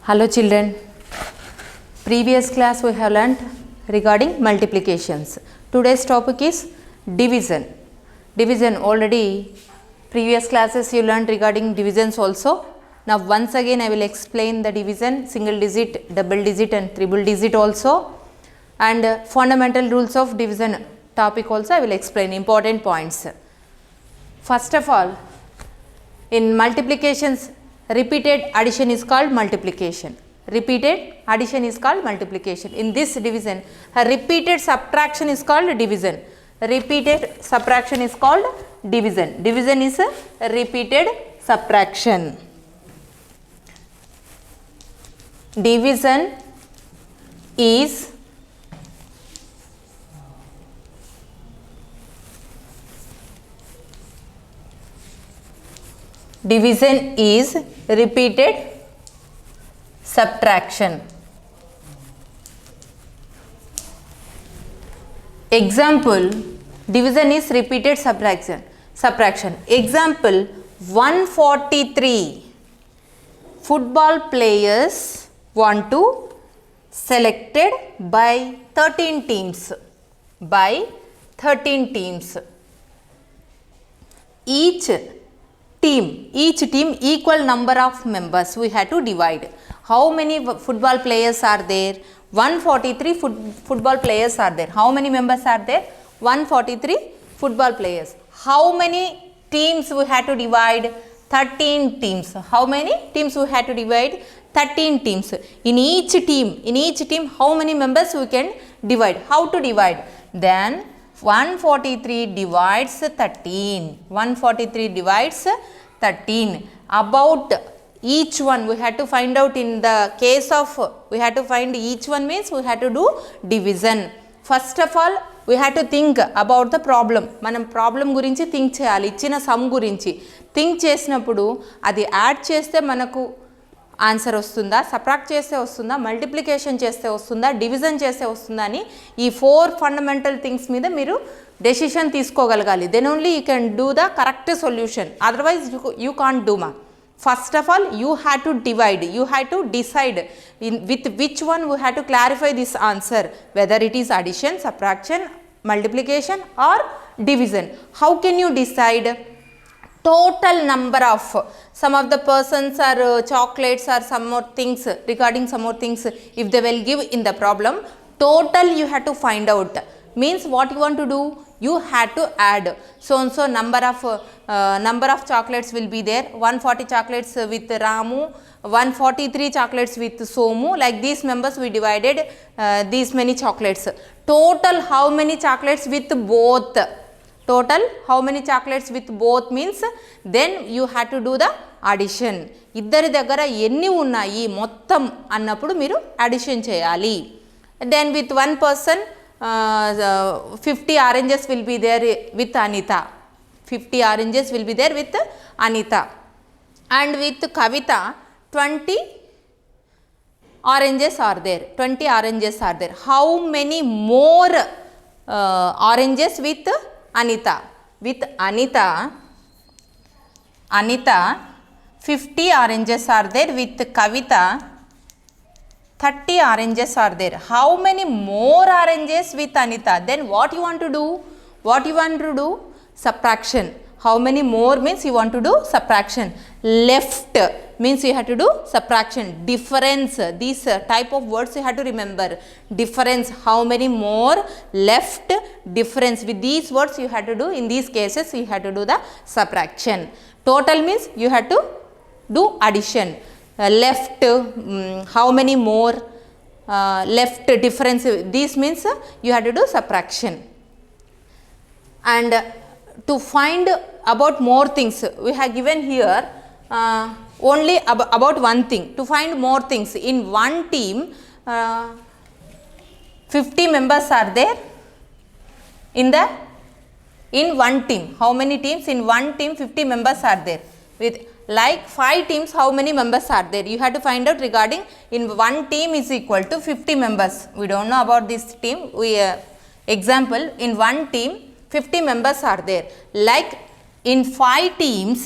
Hello children, previous class we have learnt regarding multiplications. Today's topic is division. Division already previous classes you learnt regarding divisions also. Now once again I will explain the division, single digit, double digit and triple digit also, and fundamental rules of division topic also I will explain important points. First of all, in multiplications, repeated addition is called multiplication. Repeated addition is called multiplication. In this division, a repeated subtraction is called division. Repeated subtraction is called division. Division is a repeated subtraction. Division is repeated subtraction. Example, division is repeated subtraction. Example, 143 football players want to selected by 13 teams. Each team equal number of members we have to divide. How many football players are there? 143 football players are there. How many members are there? 143 football players. How many teams we have to divide? 13 teams. How many teams we have to divide? 13 teams. In each team how many members we can divide? How to divide? Then 143 divides 13. 143 divides 13. About each one we had to find out. In the case of we had to find each one means we had to do division. First of all we had to think about the problem. మనం problem గురించి think చేయాలి. ఇచ్చిన some గురించి think చేసినప్పుడు అది add చేస్తే మనకు answer వస్తుందా, సబ్ట్రాక్ట్ చేస్తే వస్తుందా, మల్టిప్లికేషన్ చేస్తే వస్తుందా, డివిజన్ చేస్తే వస్తుందా అని ఈ 4 ఫండమెంటల్ థింగ్స్ మీద మీరు డెసిషన్ తీసుకోగలగాలి. Then only you can do the correct solution. Otherwise you can't do మా. First of all, you had to divide, you had to decide with which one we had to clarify this answer, whether it is addition, subtraction, multiplication or division. How can you decide? Total number of some of the persons are chocolates or some more things, regarding some more things if they will give in the problem, total you have to find out. Means what you want to do? You had to add so and so number of chocolates will be there. 140 chocolates with Ramu, 143 chocolates with Somu. Like these members we divided these many chocolates. Total how many chocolates with both? Total how many chocolates with both means then you had to do the addition. ఇద్దరి దగ్గర ఎన్ని ఉన్నాయి మొత్తం అన్నప్పుడు మీరు addition చేయాలి. Then with one person 50 oranges will be there with Anita. 50 oranges will be there with Anita. And with Kavita 20 oranges are there. 20 oranges are there. How many more oranges with Anita? With Anita 50 oranges are there. With Kavita 30 oranges are there. How many more oranges with Anita? Then what you want to do? Subtraction. How many more means you want to do subtraction. Left means you have to do subtraction. Difference, these type of words you have to remember. Difference, how many more, left, difference. With these words you have to do, in these cases you have to do the subtraction. Total means you have to do addition. Left, how many more, left, difference, this means you have to do subtraction. And to find about more things we have given here only about one thing. To find more things, in one team 50 members are there in one team. How many teams? In one team 50 members are there. With like 5 teams how many members are there? You have to find out regarding in one team is equal to 50 members. We don't know about this team. We example, in one team 50 members are there. Like in 5 teams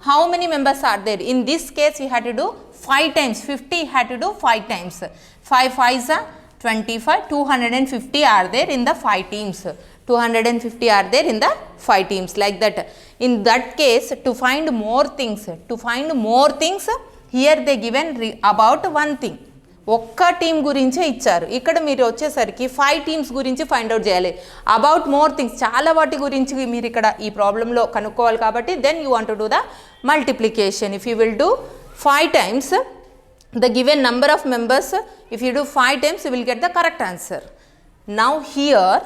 how many members are there? In this case you have to do 5 times, 50 had to do 5 times. 5 5s are 25, 250 are there in the 5 teams. 250 are there in the 5 teams, like that. In that case, to find more things, here they given about one thing. ఒక్క team గురించే ఇచ్చారు. ఇక్కడ మీరు వచ్చేసరికి 5 teams గురించి find out చేయాలి. About more things, చాలా వాటి గురించి మీరు ఇక్కడ ఈ ప్రాబ్లంలో కనుక్కోవాలి. కాబట్టి then you want to do the multiplication. If you will do 5 times the given number of members, if you do 5 times you will get the correct answer. Now here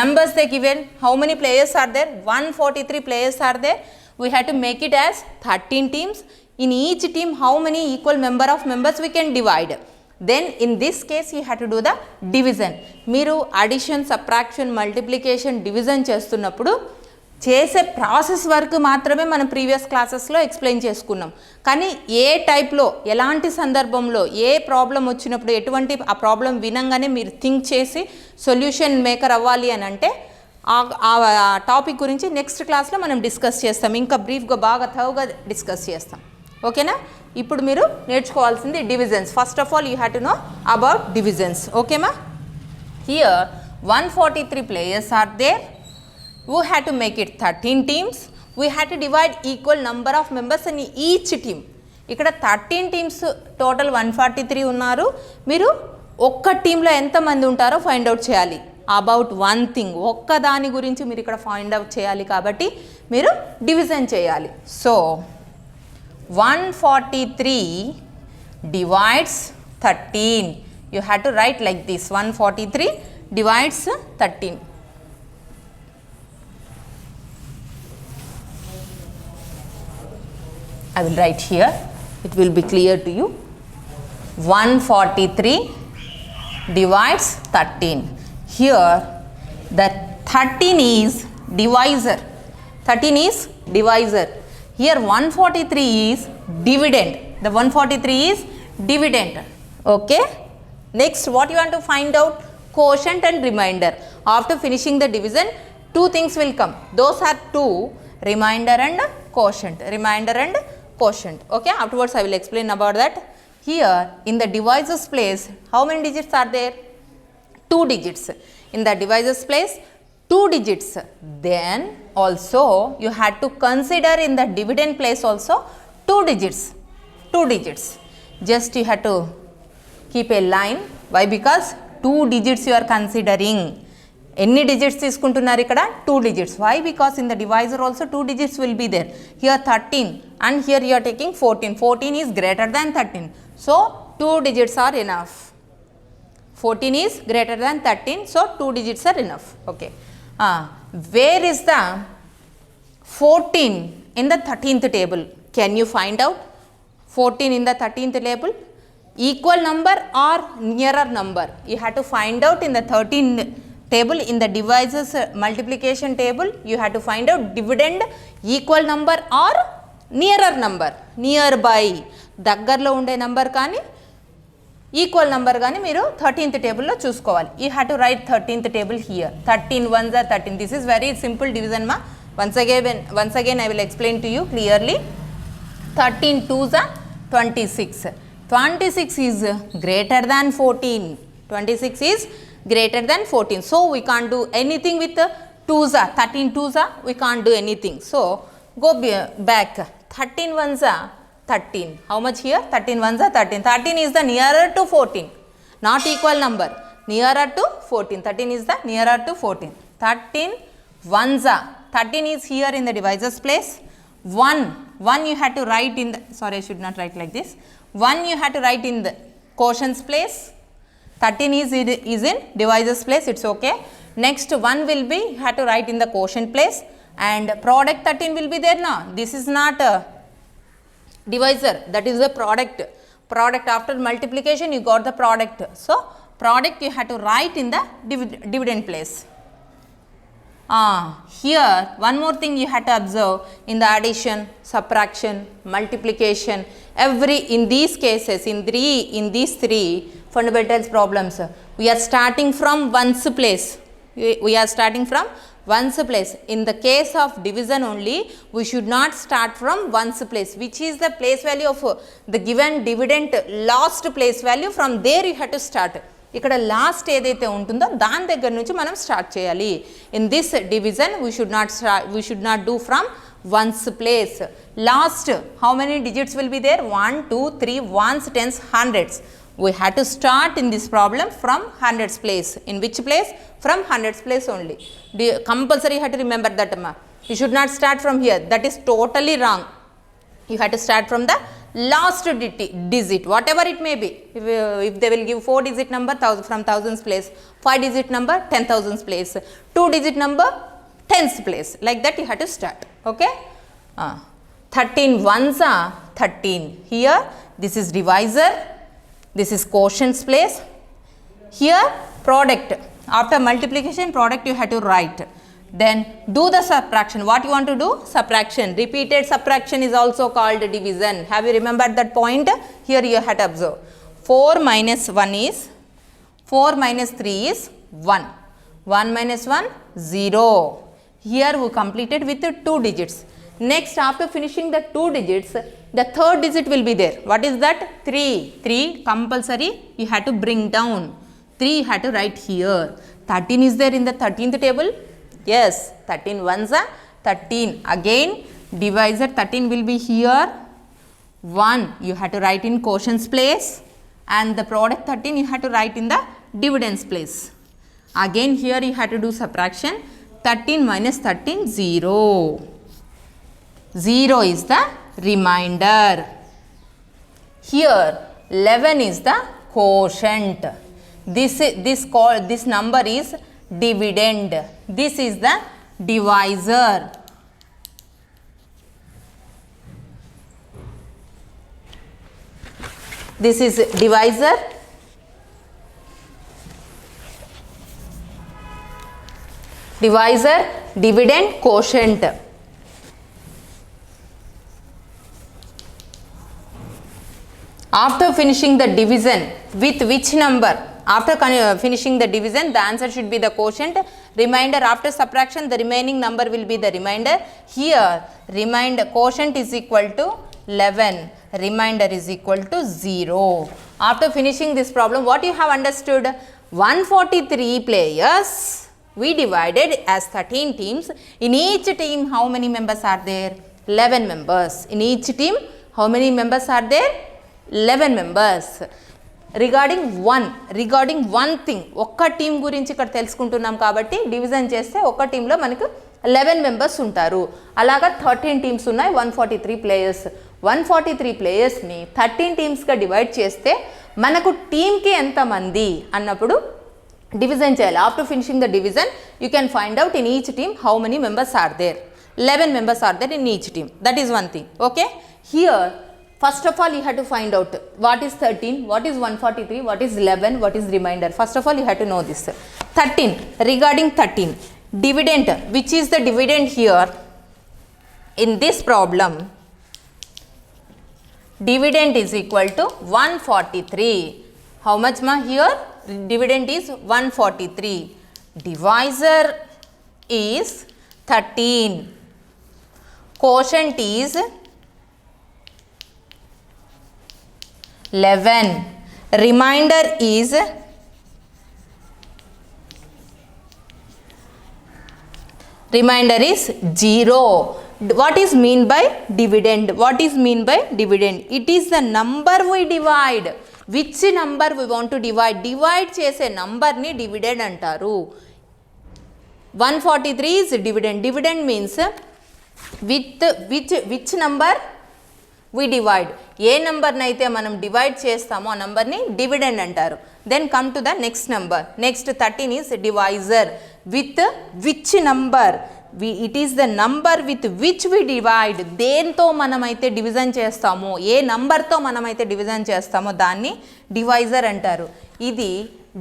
numbers they given, how many players are there? 143 players are there. We have to make it as 13 teams. In each team how many equal number of members we can divide. Then in this case you have to do the division. మీరు addition, subtraction, multiplication, division చేస్తున్నప్పుడు చేసే process వరకు మాత్రమే మనం previous క్లాసెస్లో explain చేసుకున్నాం. కానీ ఏ టైప్లో, ఎలాంటి సందర్భంలో, ఏ ప్రాబ్లం వచ్చినప్పుడు, ఎటువంటి ఆ ప్రాబ్లం వినంగానే మీరు థింక్ చేసి సొల్యూషన్ మేకర్ అవ్వాలి అని అంటే ఆ టాపిక్ గురించి నెక్స్ట్ క్లాస్లో మనం డిస్కస్ చేస్తాం. ఇంకా బ్రీఫ్గా బాగా థౌగా డిస్కస్ చేస్తాం. ఓకేనా? ఇప్పుడు మీరు నేర్చుకోవాల్సింది divisions. First of all you have to know about divisions. ఓకేమా? Here 143 players are there. We had to make it 13 teams. We had to divide equal number of members in each team. ఇక్కడ 13 teams total 143 ఉన్నారు. మీరు ఒక్క టీంలో ఎంతమంది ఉంటారో find out చేయాలి. About one thing, ఒక్క దాని గురించి మీరు ఇక్కడ ఫైండ్ అవుట్ చేయాలి. కాబట్టి మీరు డివిజన్ చేయాలి. So 143 divides 13. You have to write like this. 143 divides 13. I will write here. It will be clear to you. 143 divides 13. Here the 13 is divisor. 13 is divisor. Here 143 is dividend. The 143 is dividend. Okay. Next, what you want to find out? Quotient and remainder. After finishing the division, two things will come. Those are two: remainder and quotient. Remainder and quotient. Okay. Afterwards, I will explain about that. Here in the divisors place, how many digits are there? 2 digits. In the divisors place, 2 digits. Then also you had to consider in the dividend place also 2 digits. 2 digits. Just you have to keep a line. Why? Because 2 digits you are considering. ఎన్ని digits తీసుకుంటున్నారు ఇక్కడ? 2 digits. Why? Because in the divisor also 2 digits will be there. Here 13 and here you are taking 14. 14 is greater than 13. So 2 digits are enough. 14 is greater than 13. So 2 digits are enough. Okay. Where is the 14 in the 13th table? Can you find out? 14 in the 13th table? Equal number or nearer number? You have to find out in the 13th table. In the divisors multiplication table, you have to find out dividend equal number or nearer number. Nearby. దగ్గరలో ఉండే number కానీ equal number కానీ మీరు 13th టేబుల్లో చూసుకోవాలి. You have to right 13th table here. 13 1s are 13. This is very simple division మా. once again I will explain to you clearly. 13 2s are 26. 26 is greater than 14. 26 is greater than 14. So we can't do anything with 2s are. 13 2s are, we can't do anything. So go back. 13 1s are 13. How much here? 13 1s are 13. 13 is the nearer to 14. Not equal number. Nearer to 14. 13 is the nearer to 14. 13 1s are. 13 is here in the divisors place. 1 you had to write in the, sorry I should not write like this. 1 you had to write in the quotients place. 13 is in divisors place. It's okay. Next 1 will be, you had to write in the quotient place. And product 13 will be there now. This is not a divisor, that is the product. Product after multiplication you got the product. So product you have to write in the dividend place. Here one more thing you have to observe in the addition, subtraction, multiplication, in these cases, in these three fundamental problems, we are starting from ones place. We are starting from ones place. In the case of division only, we should not start from ones place, which is the place value of the given dividend last place value. From there you have to start. ఇక్కడ last ఏదైతే ఉంటుందో దాని దగ్గర నుంచి మనం start చేయాలి. In this division we should not do from ones place. Last, how many digits will be there? 1, 2, 3, ones, tens, hundreds. We had to start in this problem from hundreds place. In which place? From hundreds place only. Compulsory you have to remember that. You should not start from here. That is totally wrong. You have to start from the last digit, whatever it may be. If they will give 4-digit number from thousands place, 5-digit number 10,000s place, 2-digit number tens place, like that you have to start. Okay, 13 ones are 13. Here this is divisor, this is quotients place. Here product, after multiplication product you have to write. Then do the subtraction. What you want to do? Subtraction. Repeated subtraction is also called division. Have you remembered that point? Here you have to observe. 4 minus 1 is 4 minus 3 is 1. 1 minus 1 0. Here we completed with 2 digits. Next, after finishing the 2 digits, the third digit will be there. What is that? 3. 3 compulsory you have to bring down. 3 you have to write here. 13 is there in the 13th table. Yes, 13 ones are 13. Again divisor 13 will be here. 1 you have to write in quotients place, and the product 13 you have to write in the dividends place. Again here you have to do subtraction. 13 minus 13 0. 0 is the remainder. Here 11 is the quotient. This number is dividend. This is the divisor. This is divisor. Divisor, dividend, quotient. After finishing the division, with which number? After finishing the division, the answer should be the quotient. Remainder, after subtraction, the remaining number will be the remainder. Here, remainder quotient is equal to 11. Remainder is equal to 0. After finishing this problem, what you have understood? 143 players we divided as 13 teams. In each team, how many members are there? 11 members. In each team, how many members are there? 11 members. Regarding one thing, ఒక్క team గురించి ఇక్కడ తెలుసుకుంటున్నాం కాబట్టి division చేస్తే ఒక్క టీంలో మనకు 11 members ఉంటారు. అలాగా 13 టీమ్స్ ఉన్నాయి, 143 ప్లేయర్స్. 143 ప్లేయర్స్ని 13 టీమ్స్గా డివైడ్ చేస్తే మనకు టీంకి ఎంతమంది అన్నప్పుడు డివిజన్ చేయాలి. After finishing the division you can find out in each team how many members are there. 11 members are there in each team. That is one thing. Okay, here first of all you have to find out what is 13, what is 143, what is 11, what is remainder. First of all you have to know this. 13, regarding 13, dividend, which is the dividend here in this problem? Dividend is equal to 143. How much ma here? Dividend is 143. Divisor is 13. Quotient is 11. Remainder is 0. What is mean by dividend? What is mean by dividend? It is the number we divide. Which number we want to divide? Divide చేసే number ni dividend అంటారు. 143 is dividend. Dividend means with which number we divide. ఏ నెంబర్ని అయితే మనం divide చేస్తామో ఆ నెంబర్ని dividend అంటారు. Then come to the next number. Next 13 is divisor. With which number? It is the number with which we divide. దేంతో మనమైతే division చేస్తామో, ఏ నంబర్తో మనమైతే డివిజన్ చేస్తామో దాన్ని డివైజర్ అంటారు. ఇది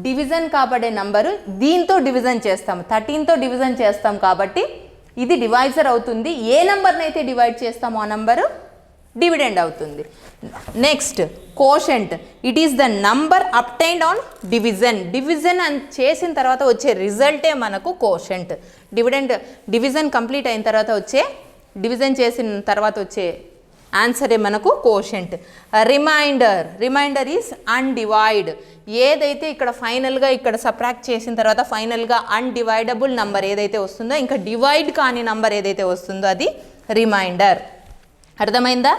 డివిజన్ కాబడే నంబరు, దీంతో డివిజన్ చేస్తాము. 13తో డివిజన్ చేస్తాం కాబట్టి ఇది డివైజర్ అవుతుంది. ఏ నంబర్ని అయితే డివైడ్ చేస్తామో ఆ నంబరు డివిడెండ్ అవుతుంది. Next quotient, it is the number obtained on division. Division అని చేసిన తర్వాత వచ్చే రిజల్టే మనకు కోషెంట్. డివిజన్ కంప్లీట్ అయిన తర్వాత వచ్చే, డివిజన్ చేసిన తర్వాత వచ్చే ఆన్సరే మనకు కోషెంట్. Remainder is undivided. ఏదైతే ఇక్కడ ఫైనల్గా ఇక్కడ సబ్ట్రాక్ట్ చేసిన తర్వాత ఫైనల్గా అన్డివైడబుల్ నంబర్ ఏదైతే వస్తుందో, ఇంకా డివైడ్ కాని నంబర్ ఏదైతే వస్తుందో అది రిమైండర్. అర్థమైందా?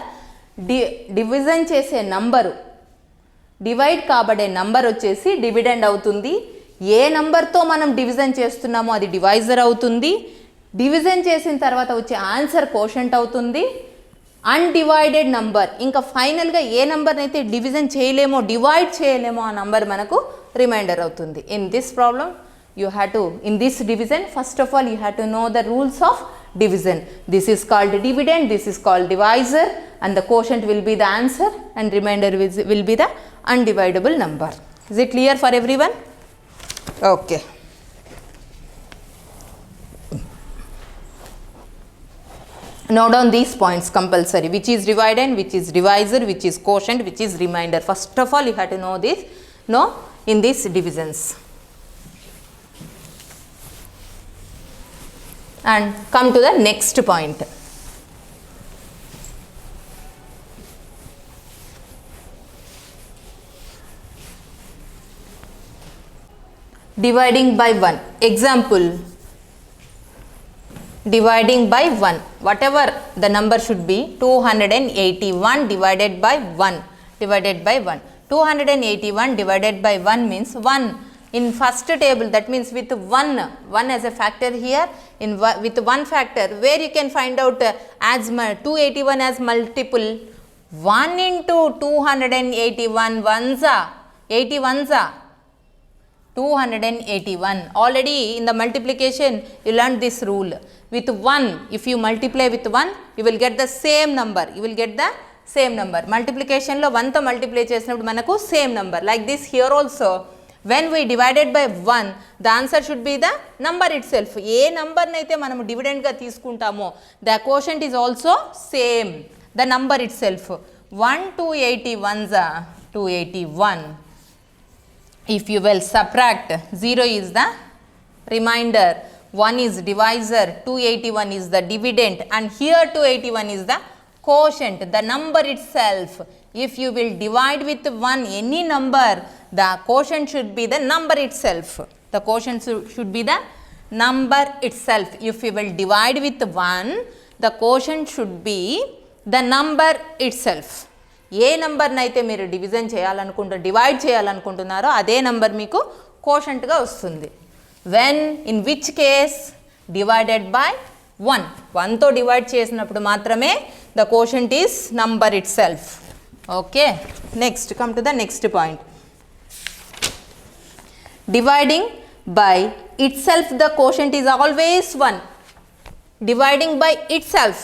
డివిజన్ చేసే నంబరు, డివైడ్ కాబడే నంబర్ వచ్చేసి డివిడెండ్ అవుతుంది. ఏ నంబర్తో మనం డివిజన్ చేస్తున్నామో అది డివైజర్ అవుతుంది. డివిజన్ చేసిన తర్వాత వచ్చే ఆన్సర్ కోషెంట్ అవుతుంది. అన్డివైడెడ్ నంబర్, ఇంకా ఫైనల్గా ఏ నంబర్ని అయితే డివిజన్ చేయలేమో, డివైడ్ చేయలేమో ఆ నంబర్ మనకు రిమైండర్ అవుతుంది. In this problem you have to, in this division, first of all you have to know the rules of division. This is called dividend, this is called divisor, and the quotient will be the answer and remainder will be the undividable number. Is it clear for everyone? Okay. Note down these points compulsory, which is dividend, which is divisor, which is quotient, which is remainder. First of all you have to know this, in these divisions. And come to the next point. Dividing by 1. Example, dividing by 1. Whatever the number should be, 281 divided by 1. Divided by 1. 281 divided by 1 means 1. In first table, that means with 1 as a factor here, with 1 factor, where you can find out as 281 as multiple. 1 into 281 ones, 81s, 281. Already in the multiplication you learned this rule. With 1, if you multiply with 1, you will get the same number. You will get the same number. Multiplication lo 1 to multiply చేసినప్పుడు మనకు same number. Like this here also, when we divided by 1, the answer should be the number itself. ఏ నంబర్నైతే మనము డివిడెండ్గా తీసుకుంటామో, the quotient is also same, the number itself. 1 281s, 281. If you will subtract, 0 is the remainder, 1 is divisor, 281 is the dividend, and here 281 is the quotient, the number itself. If you will divide with 1 any number, the quotient should be the number itself. The quotient should be the number itself. If you will divide with 1, the quotient should be the number itself. ఏ నంబర్ని అయితే మీరు divide చేయాలనుకుంటున్నారో అదే number మీకు కోషంట్గా వస్తుంది. When, in which case, divided by 1. 1తో divide చేసినప్పుడు మాత్రమే the quotient is number itself. Okay, next come to the next point. Dividing by itself, the quotient is always 1. Dividing by itself,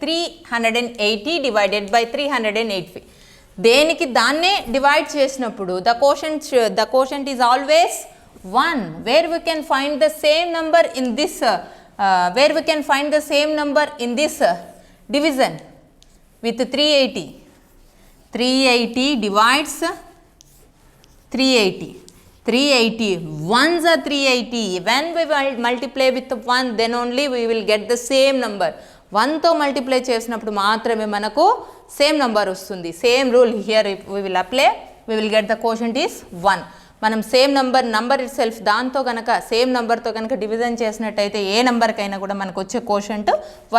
380 divided by 380. దేనికి దాన్నే divide చేసినప్పుడు the quotient is always 1. Where we can find the same number in this, division with 380. 380 divides 380. 380. 1s are 380. When we will multiply with 1, then only we will get the same number. 1తో multiply చేసినప్పుడు మాత్రమే మనకు same number వస్తుంది. Same rule here we will apply. We will get the quotient is 1. మనం same number it self దాంతో కనుక same నెంబర్తో కనుక డివిజన్ చేసినట్టయితే ఏ నెంబర్కైనా కూడా మనకు వచ్చే కోషంట్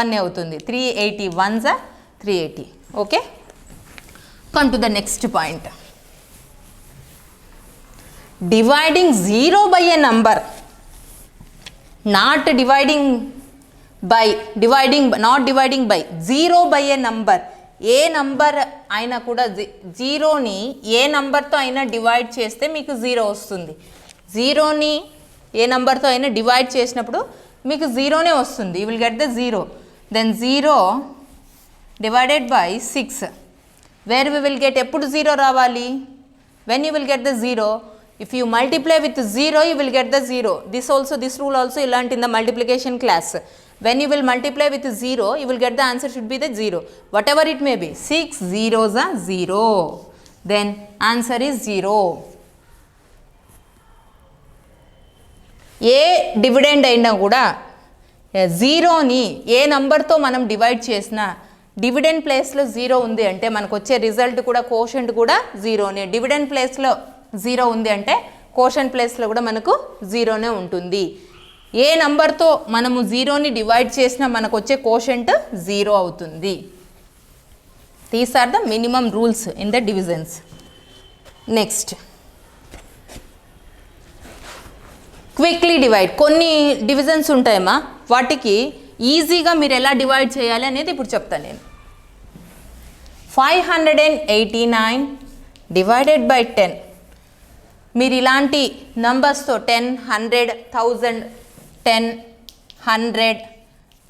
1 అవుతుంది. 380 1s are 380. Okay, come to the next point. Dividing 0 by a number, not dividing by 0 by a number. A number అయినా కూడా జీరోని ఏ నంబర్తో అయినా డివైడ్ చేస్తే మీకు 0 వస్తుంది. జీరోని ఏ నంబర్తో అయినా డివైడ్ చేసినప్పుడు మీకు 0నే వస్తుంది. You will get the 0. Then 0 divided by 6. Where we will get, ఎప్పుడు 0 రావాలి? When you will get the 0, if you multiply with 0, you will get the 0. This rule also you learnt in the multiplication class. When you will multiply with 0, you will get the answer should be the 0. Whatever it may be. 6 zeros are 0. Then answer is 0. A dividend అయినా కూడా జీరోని ఏ నంబర్తో మనం divide చేసినా dividend ప్లేస్లో 0 ఉంది అంటే మనకు వచ్చే రిజల్ట్ కూడా కోషెంట్ కూడా 0నే. డివిడెండ్ ప్లేస్లో 0 ఉంది అంటే కోషెంట్ ప్లేస్లో కూడా మనకు 0నే ఉంటుంది. ఏ నంబర్తో మనము 0ని డివైడ్ చేసినా మనకు వచ్చే కోషెంట్ 0 అవుతుంది. These are the minimum rules in the divisions. Next quickly divide. కొన్ని డివిజన్స్ ఉంటాయమ్మా, వాటికి ఈజీగా మీరు ఎలా డివైడ్ చేయాలి అనేది ఇప్పుడు చెప్తాను నేను. 589 డివైడెడ్ బై 10. మీరు ఇలాంటి నంబర్స్తో 10, 100, 1000, 10, 100,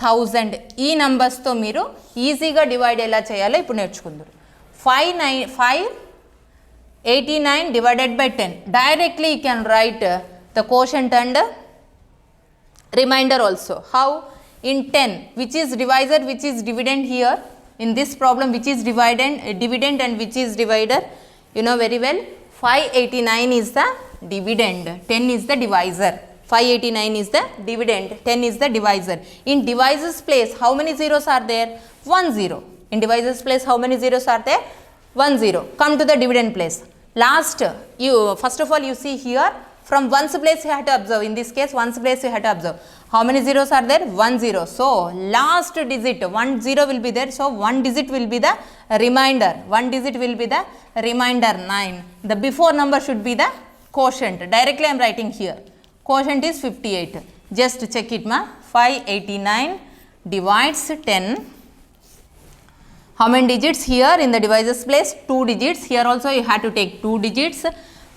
1000 ఈ నంబర్స్తో మీరు ఈజీగా డివైడ్ ఎలా చేయాలో ఇప్పుడు నేర్చుకుందాం. 589 divided by 10. Directly you can write the quotient and remainder also. How? In 10, which is divisor, which is dividend here. In this problem, which is dividend and which is divider? You know very well. 589 is the dividend, 10 is the divisor. 589 is the dividend, 10 is the divisor. In divisor's place, how many zeros are there? 1 0. In divisor's place, how many zeros are there? 1 0. Come to the dividend place. Last, first of all, you see here, from ones place you have to observe. In this case, ones place you have to observe. How many zeros are there? 1 0. So, last digit, 1 0 will be there. So, 1 digit will be the remainder. 1 digit will be the remainder 9. The before number should be the quotient. Directly I am writing here. Quotient is 58. Just check it ma. 589 divides 10. How many digits here in the divisor's place? 2 digits. Here also you have to take 2 digits.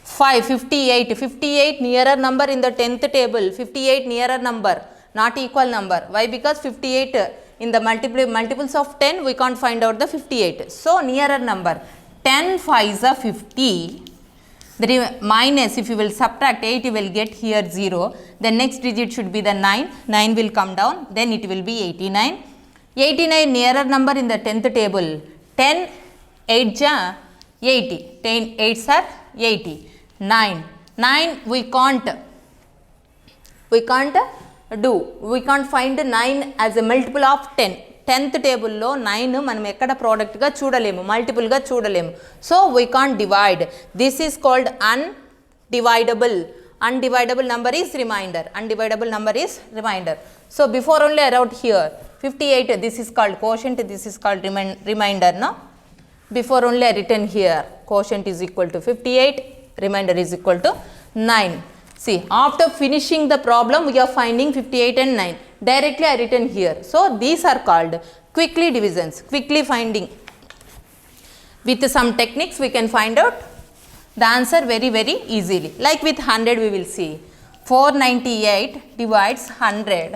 58. 58 nearer number in the 10th table. 58 nearer number, not equal number. Why? Because 58 in the multiples of 10 we can't find out the 58. So nearer number. 10 5s are 50. The minus, if you will subtract 8, you will get here 0. The next digit should be the 9. 9 will come down. Then it will be 89. 89 nearer number in the 10th table. 10 8 ja 80. 10 8s are 80. 9 we can't find 9 as a multiple of 10. 10th table లో 9 మనం ఎక్కడ product గా చూడలేము, multiple గా చూడలేము. So we can't divide. This is called undividable. Undividable number is remainder. Undividable number is remainder. So before only I wrote here 58. This is called quotient. This is called remainder. No, before only I written here quotient is equal to 58. Remainder is equal to 9. See, after finishing the problem, we are finding 58 and 9. Directly I written here. So these are called quickly divisions. Quickly finding. With some techniques, we can find out the answer very easily. Like with 100, we will see 498 divides 100.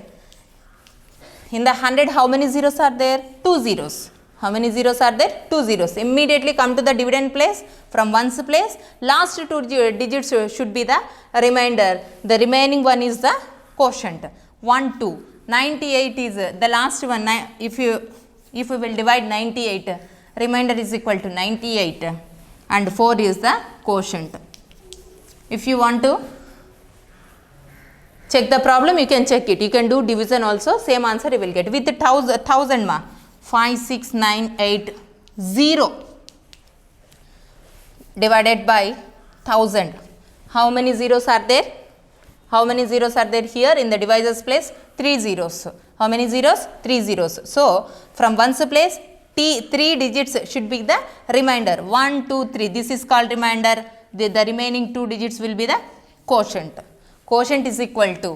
In the 100, how many zeros are there? 2 zeros. How many zeros are there? 2 zeros. Immediately come to the dividend place. From ones place, last 2 digits should be the remainder. The remaining one is the quotient. 1 2. 98 is the last one. If you will divide 98, remainder is equal to 98 and 4 is the quotient. If you want to check the problem, you can check it. You can do division also. Same answer you will get. With 1000 ma. 5698 0 divided by 1000. How many zeros are there? How many zeros are there here in the divisor's place? 3 zeros. How many zeros? 3 zeros. So from ones place, 3 digits should be the remainder. 1 2 3. This is called remainder. The remaining 2 digits will be the quotient. Quotient is equal to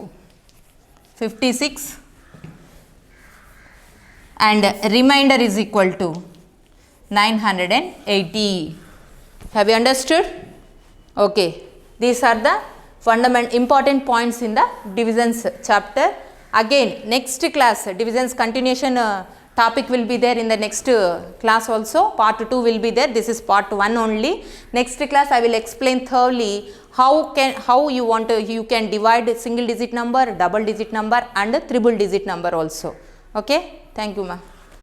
56 and remainder is equal to 980. Have you understood? Okay. These are the fundamental important points in the divisions chapter. Again, next class, divisions continuation topic will be there in the next class also. Part 2 will be there. This is part 1 only. Next class I will explain thoroughly how you can divide single digit number, double digit number and triple digit number also. Okay. Thank you, ma'am.